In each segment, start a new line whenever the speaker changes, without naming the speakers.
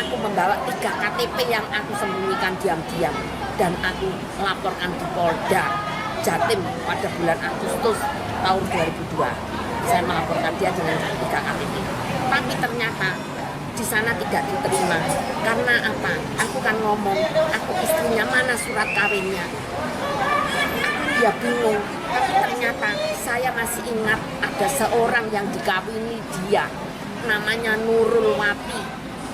aku membawa 3 KTP yang aku sembunyikan diam-diam dan aku laporkan di Polda Jatim pada bulan Agustus tahun 2002. Saya melaporkan dia dengan 3 KTP. Tapi ternyata di sana tidak diterima. Karena apa? Aku kan ngomong, aku istrinya, mana surat kawinnya? Ya bingung. Tapi ternyata saya masih ingat ada seorang yang dikawini dia. Namanya Nurul Wati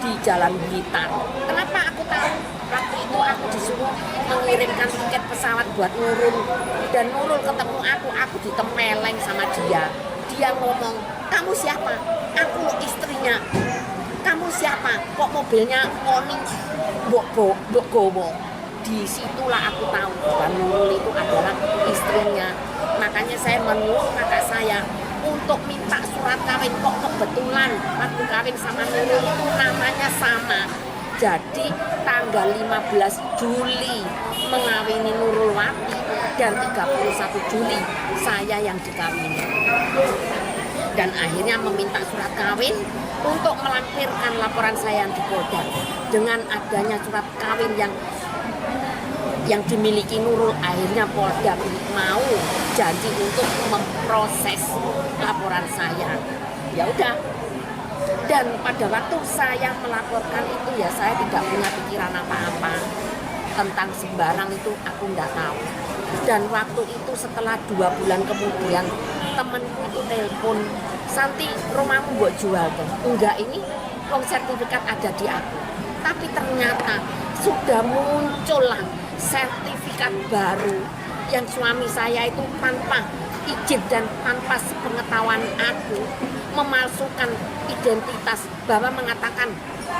di Jalan Blitar. Kenapa aku tahu? Waktu itu aku disuruh mengirimkan tiket pesawat buat Nurul. Dan Nurul ketemu aku ditempeleng sama dia. Dia ngomong, kamu siapa? Aku istrinya. Kamu siapa? Kok mobilnya Oni Mbok Gowo? Disitulah aku tahu bahwa Nurul itu adalah istrinya. Makanya saya menyuruh kakak saya untuk minta surat kawin. Kok kebetulan waktu kawin sama Nurul itu namanya sama. Jadi tanggal 15 Juli mengawini Nurul Wati dan 31 Juli saya yang dikawini. Dan akhirnya meminta surat kawin untuk melampirkan laporan saya yang di Polda. Dengan adanya surat kawin yang dimiliki Nurul, akhirnya Polda mau janji untuk memproses laporan saya. Ya udah. Dan pada waktu saya melaporkan itu ya saya tidak punya pikiran apa-apa tentang sembarang itu, aku nggak tahu. Dan waktu itu setelah 2 bulan kemudian temenku itu telepon, Santi, rumahmu buat jual tuh. Enggak, ini uang sertifikat ada di aku. Tapi ternyata sudah muncullah sertifikat baru yang suami saya itu tanpa izin dan tanpa sepengetahuan aku memalsukan identitas, bahwa mengatakan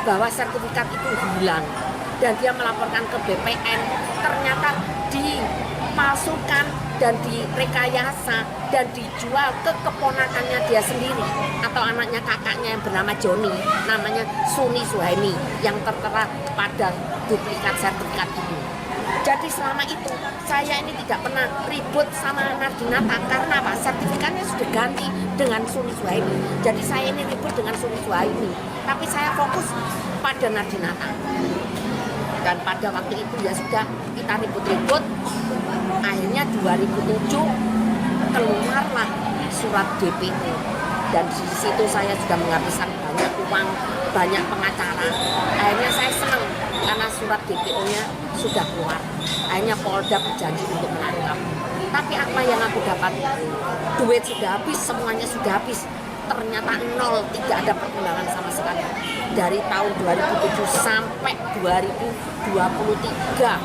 bahwa sertifikat itu hilang dan dia melaporkan ke BPN. Ternyata dipalsukan dan direkayasa dan dijual ke keponakannya dia sendiri atau anaknya kakaknya yang bernama Joni, namanya Suni Suhaimi, yang tertera pada duplikat sertifikat itu. Jadi selama itu saya ini tidak pernah ribut sama Nardinata karena apa? Sertifikatnya sudah ganti dengan Suni Suhaimi. Jadi saya ini ribut dengan Suni Suhaimi, tapi saya fokus pada Nardinata. Dan pada waktu itu ya sudah kita ribut-ribut. Akhirnya 2007 keluarlah surat DPO. Dan di situ saya sudah menghabiskan banyak uang, banyak pengacara. Akhirnya saya senang karena surat DPO-nya sudah keluar. Akhirnya Polda berjanji untuk menangkap. Tapi apa yang aku dapat? Duit sudah habis, semuanya sudah habis. Ternyata nol, tidak ada perkembangan sama sekali. Dari tahun 2007 sampai 2023.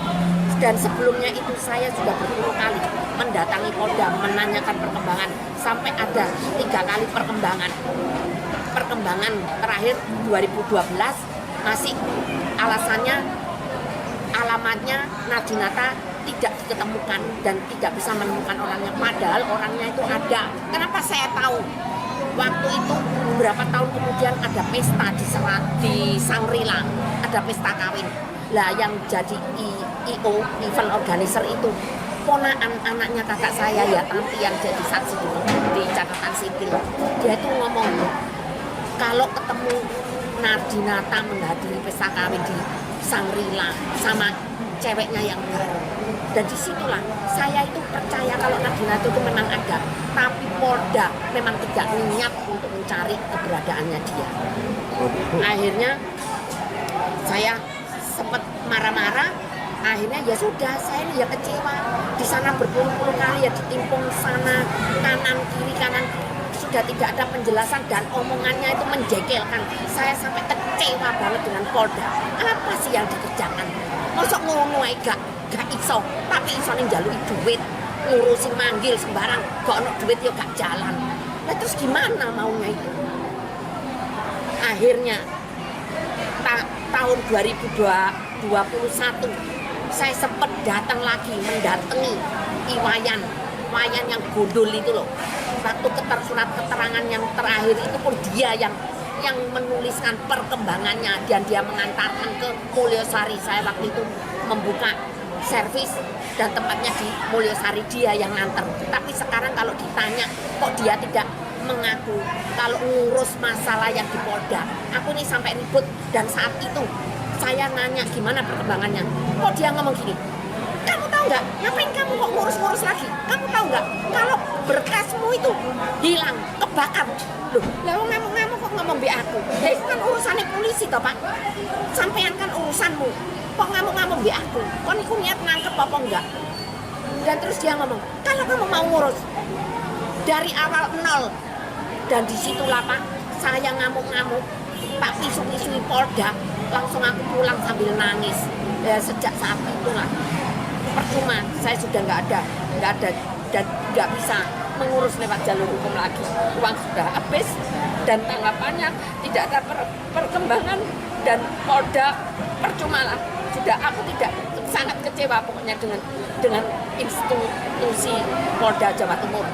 Dan sebelumnya itu saya sudah berpuluh kali mendatangi Polda menanyakan perkembangan. Sampai ada 3 kali perkembangan. Perkembangan terakhir 2012 masih alasannya alamatnya Nardinata tidak diketemukan dan tidak bisa menemukan orangnya, padahal orangnya itu ada. Kenapa saya tahu? Waktu itu beberapa tahun kemudian ada pesta di Sangrila, ada pesta kawin. Lah yang jadi IO, event organizer itu ponakan anaknya kakak saya ya, Tanti, yang jadi saksi di catatan sipil. Dia itu ngomong, kalau ketemu Nardinata menghadiri pesta kawin di Sangrila sama ceweknya yang baru. Dan disitulah saya itu percaya kalau Nardinata itu memang ada, tapi Polda memang tidak niat untuk mencari keberadaannya dia. Akhirnya saya sempat marah-marah. Akhirnya ya sudah, saya ini ya kecewa. Di sana berpuluh-puluh kali ya ditimpung sana kanan kiri sudah tidak ada penjelasan dan omongannya itu menjegelkan. Saya sampai kecewa banget dengan Polda. Apa sih yang dikerjakan? Mosok ngono ae gak iso, tapi iso ning njaluki duit, ngurusin manggil sembarang, gak ono duit yo gak jalan. Nah terus gimana maunya itu? Akhirnya tahun 2021 saya sempat datang lagi mendatangi Iwayan yang gondol itu loh. Waktu surat keterangan yang terakhir itu pun dia yang menuliskan perkembangannya dan dia mengantarkan ke Mulyosari. Saya waktu itu membuka servis dan tempatnya di Mulyosari, dia yang nganter. Tapi sekarang kalau ditanya kok dia tidak mengaku kalau ngurus masalah yang di Polda. Aku nih sampai ribut dan saat itu saya nanya gimana perkembangannya. Kok dia ngomong gini? Kamu tahu nggak? Ngapain kamu kok ngurus-ngurus lagi? Kamu tahu nggak? Kalau berkasmu itu hilang, kebakar. Loh, lalu ngamuk-ngamuk kok ngomong be aku? Ya itu kan urusannya polisi toh Pak. Sampean kan urusanmu. Kok ngamuk-ngamuk be aku? Kok niku niat nangkep apa enggak? Dan terus dia ngomong, kalau kamu mau ngurus dari awal nol, dan disitulah Pak, saya ngamuk-ngamuk, Pak pisu-pisui Polda, langsung aku pulang sambil nangis. Ya, sejak saat itulah percuma, saya sudah nggak ada dan nggak bisa mengurus lewat jalur hukum lagi. Uang sudah habis dan tanggapannya tidak ada perkembangan dan Polda percuma lah. Sudah aku tidak sangat kecewa pokoknya dengan institusi Polda Jawa Timur.